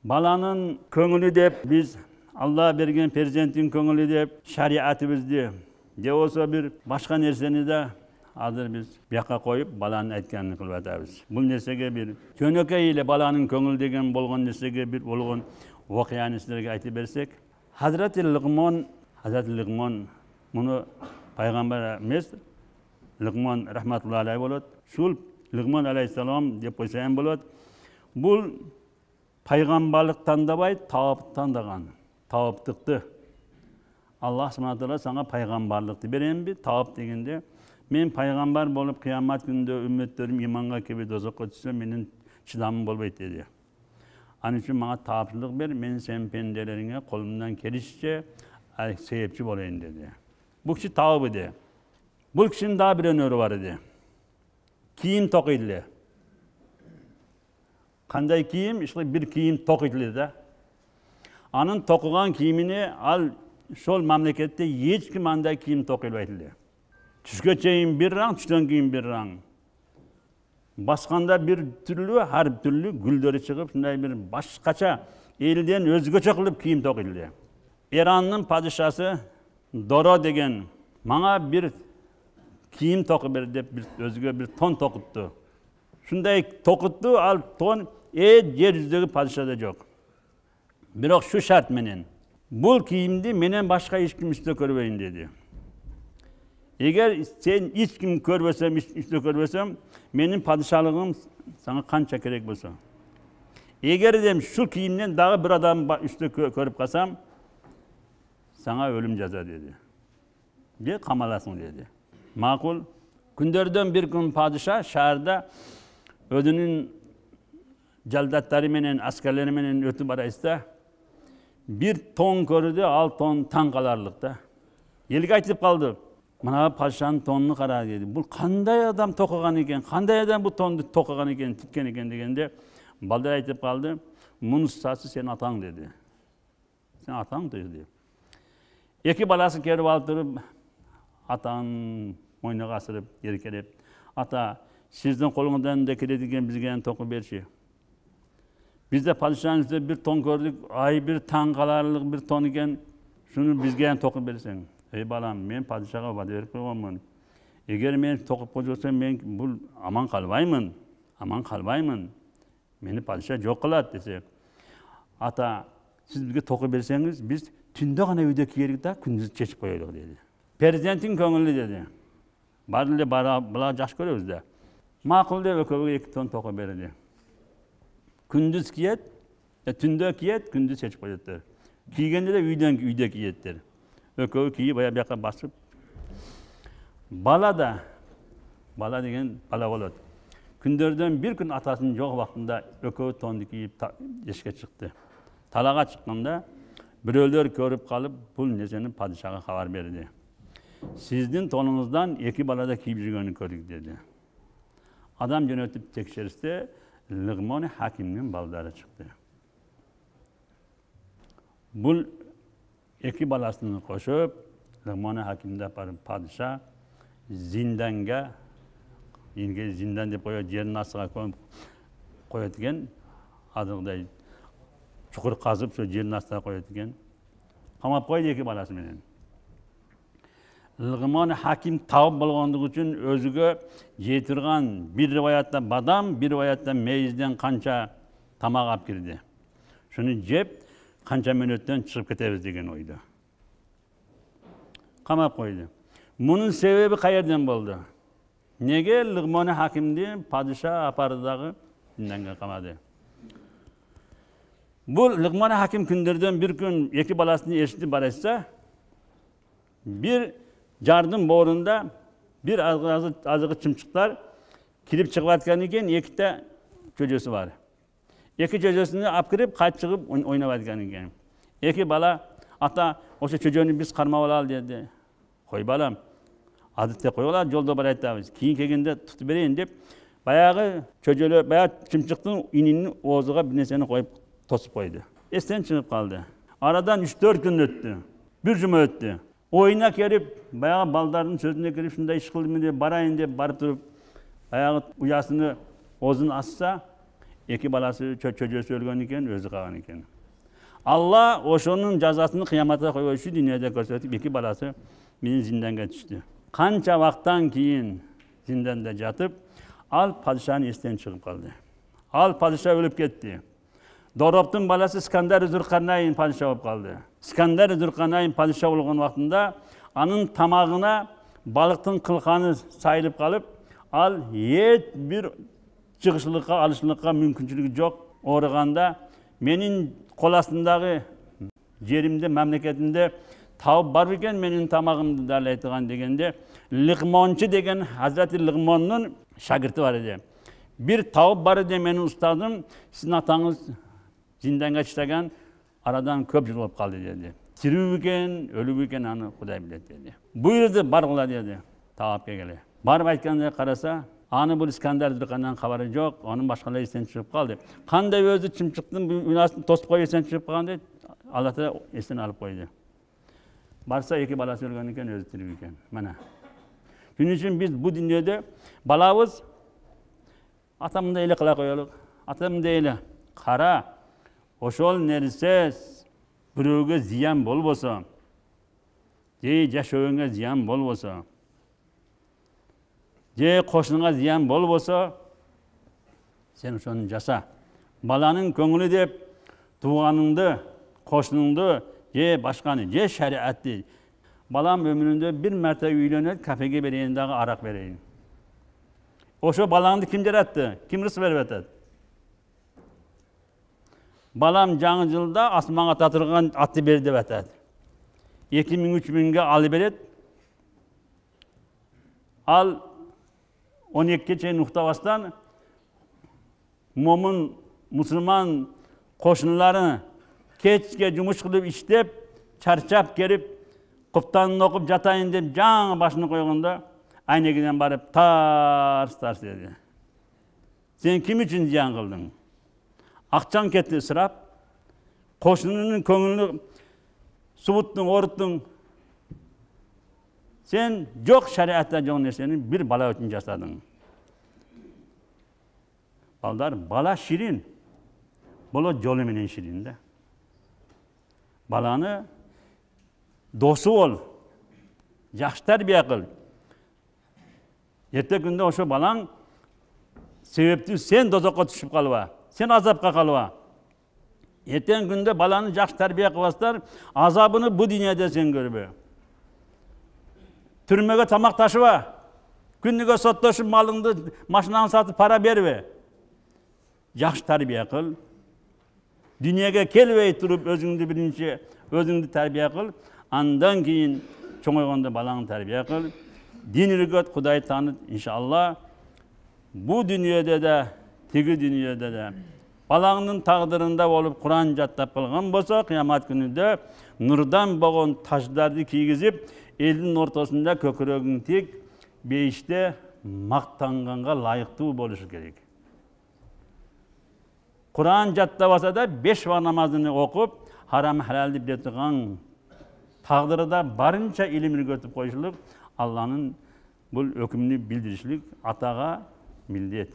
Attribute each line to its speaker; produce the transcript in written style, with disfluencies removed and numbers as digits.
Speaker 1: Баланын көңілі деп, біз Алла берген перзенттің көңілі деп, шариатыбызды, де болса бір башқа нәрсені де азыр біз бияққа қойып, баланың айтқанын қылып атабыз. Бұл нәрсеге бір жөнөкөй эле баланың көңіл деген болған нәрсеге бір болған оқияны сіздерге айтып берсек, Hazreti Luqman мұны пайғамбар емес, Luqman рахматуллахи алейхи болады. Шул Luqman алейхиссалам деп қойсам болады. Бұл пайғамбарлық таңдабай, тауып таңдаған. Тауыптықты. Аллах subhanahu taala саңа пайғамбарлықты берем бе? Тауып дегенде, мен пайғамбар болып қиямат күнінде үмметтерім иманға келіп дозаққа түссе, менің шыдамым болмайды деді. Анын үшін маңа тауыптылық бер, мен сен пенделеріңе қолымдан келішше себепші болайын деді. Бұл кіші тауып еді. Бұл кішінің да бір өнері бар еді. Киім тоқиды. Қандай киім? Bir kiyim toqiydi da. Anın toqigan kiyimini al şol mamlakatda hech kim anday kiyim toqilmaydi. Tushga cheyin bir rang, tushdan keyin bir rang. Basqanda bir türlü, har türlü guldari chiqib, shunday bir boshqacha eldan o'zgacha qilib kiyim toqildi. Eronning podshosi Doro degan menga bir kiyim toqib ber deb o'ziga bir ton toqitdi. Shunday toqitdi, al ton yer yüzdегі padişahda yok. Biroq şu şart menen. Bul kiyimdi menen başka hiç kim üstüne körbeyin dedi. Eğer sen hiç kim körbesem, üstüne körbesem, menin padişahlığım sana kança gerek bolsa. Eğer dedim şu kiyimden daha bir adam üstüne körüp kalsam, sana ölüm ceza dedi. Bir kamalasın dedi. Makul. Günlerden bir gün padişah şehirde ödünün jaldatları menen, askerleri menen ötüp baraysa bir ton gördü, 6 ton tan kalarlıkta. Elge aytып kaldı. Mana padişahın tonunu kara dedi. Bu kanday adam tokagan eken, kanday adam bu tondu tokagan eken, titken eken degende balдар aytып kaldı. Bunun ustası senin atan dedi. Sen atan dedi. İki balası kerip alıp durup atan moynaga asırıp, yerkelep, ata sizden kolundan da keledigen bizge toku berşi. Biz de padişahınızda bir ton gördük, ay bir tan kalarlık bir ton iken, şunu bizge toku bersen. Ey balam, ben padişaha vade verip koyamın. Eğer men tokup koyuyorsam, ben bu aman kalbayman. Meni padişah yok kılat dese. Ata, siz bizge toku berseniz, biz tünde gana uyda kiyerik da gündüz çeşip koyuyorduk dedi. Prezidentin köngülü dedi. Barılı bala jaş görüyoruz da. Makul de ököbüge 2 ton toku berdi. Gündüz kiyet, tünde kiyet, gündüz seçip koyuyorlar. Kiygende de uyda kiyetler. Ököbü kiyi baya bir yaka basıp. Bala degen bala olur. Günlerden bir gün atasının yok vaktinde ököbü tondu kiyip eşke çıktı. Talağa çıkkanda biröler görüp kalıp bu nesenin padişaha haber verdi. Sizin tonunuzdan 2 balada kiyip жүргөнүn gördük dedi. Adam yönetip tekşirse Luqman Hakim'nin baldары çıktı. Bu 2 balasını koşup Luqman Hakim'de padişah zindanga, zindan dep koyuyor, yerin astıga koyuyorken adığıday çukur kazıp şu yerin astıga koyuyorken kamap koydu 2 balası menen. Luqman Hakim tavып bolğandygy üçün özüge jetirgan bir rivayatta badam, bir rivayatta meyizden kança tamaq alып kirdi. Şunu jep kança minuttan çıkıp ketebiz degen oydu. Kamap koydu. Bunun sebebi qayerden boldu? Nege Luqman Hakimdi padişah apardığı zindanga kamadı? Bu Luqman Hakim günlerden bir gün 2 balasını eşitip baraysa bir jardın boğrunda bir azıgı çımçıklar kirip çıkıp atkan eken 2 de çocuğusu var. 2 çocuğusunu alып kirip qayıp çıkıp oynap atkan eken. 2 bala ata oşo çocuğunu biz karmap alalım dedi. Koy balam. Adette koyuyorlar, yolda barayttabız. Keyin kelgende tutup bereyim dep bayağı çocuğu bayağı çımçıktın ininin oğuzuga bir neseni koyup tosup koydu. Esten çıkıp kaldı. Aradan 3-4 gün öttü. Bir cuma öttü. Oyuna gelip bayağı baldarının sözüne girip şunda iş kıldım diye barayın diye barıp durup bayağı uyasını ozun assa эки баласы чөжөсү өлгөн экен, өзү калган экен. Алла ошонун жазасын кыяматка койбош үчүн дүйнөдө көрсөтүп, эки баласы менен зинданга түштү. Канча вактан кийин зинданда жатып, ал падышаны эстен чыгып калды. Ал падыша өлүп кетти. Дороптун баласы Искандар Зүлкарнайн падыша болуп калды. Искандар Зүлкарнайн падыша болгон вактында анын тамагына балыктын кылканы сайылып калып, ал эч бир чыгышлыкка, алышлыкка мүмкүнчүлүгү жок. Оорuganda менин кол астындагы жеримде, мамлекетимде тауып бар екен, менин тамагымды дарлайтыган дегенде, Лыгмончу деген Hazreti Лыгмоннун шагирти бар эди. Бир тауып бар эди, менин устазым, сиздин атаңыз зинданга чыган, арадан көп жыл болуп калды деди. Тирүү экен, өлүп экен, аны Кудай билет деди. Буйруду баргыла деди, таап келгиле. Барып айтканда караса, аны бул Искандар Зүлкарнайндан кабары жок, анын башкалар эстен чыгып калды. Кандай өзү чымчыктын унасын тосуп коюп эстен чыгып калган дейт, Алла Таала эстен алып койду. Барса эки баласы өлгөн экен, өзү тирүү экен. Мына. Шуның үчүн биз бу дүйнөдө балабыз атамды эле кыла коелук. Атамды эле кара, ошол нерсе бирөөгө зыян болбосо, же жашооңо зыян болбосо, же кошунуңа зыян болбосо, сен ошону жаса. Баланын көңүлү деп тууганыңды, кошунуңду, же башканы, же шариатты. Балам өмүрүндө бир марта үйлөнөт, кафеге берейин дагы арак берейин. Ошо балаңды ким жаратты? Ким рызык берип атат? Балам жаңы жылда асманга татырган атты бер деп атат. 2000-3 миңге алып берет. Ал 12-ге чейин уктабастан момун мусулман кошуналары кечке жумуш кылып иштеп, чарчап келип, куптанын окуп жатайын деп жаңы башын койгондо айнегиден барып тарс деди. Сен ким үчүн зыян кылдың? Акчаң кетти ысырап, кошунунун көңүлүн субуттуң, оруттуң. Сен жок шариатта жок нерсени бир бала үчүн жасадың. Балдар, бала ширин. Болот жолу менен ширин да. Баланы досу бол, жакшы тарбия кыл. Эртең күндө ошо балаң себептүү сен дозокко түшүп калба, сен азапка калба. Эртең күндө баланы жакшы тарбия кылбастар, азабыны бу дүйнөдө сен көрбө. Түрмөгө тамак ташыба, күнүгө соттошуп малыңды, машинаңды сатып пара бербе. Жакшы тарбия кыл. Дүйнөгө келбей туруп өзүңдү биринчи өзүңдү тарбия кыл, андан кийин чоңойгондо балаңды тарбия кыл. Дин үргөт, Кудай таанып, иншалла. Бу дүйнөдө да, тиги дүйнөдө да балаңдын тагдырында болуп Куран жаттап калган болсо, кыямат күнүндө нурдан болгон таждарды кийгизип, элдин ортосунда көкүрөгүң тик, бейиште мактанганга лайыктуу болушу керек. Куран жаттабаса да 5 вакыт намазын окуп, харам халалды биле турган тагдырда барынча илим үйрөтүп коюшулук, Алланын бул өкүмүнү билдиришилик атага милдет.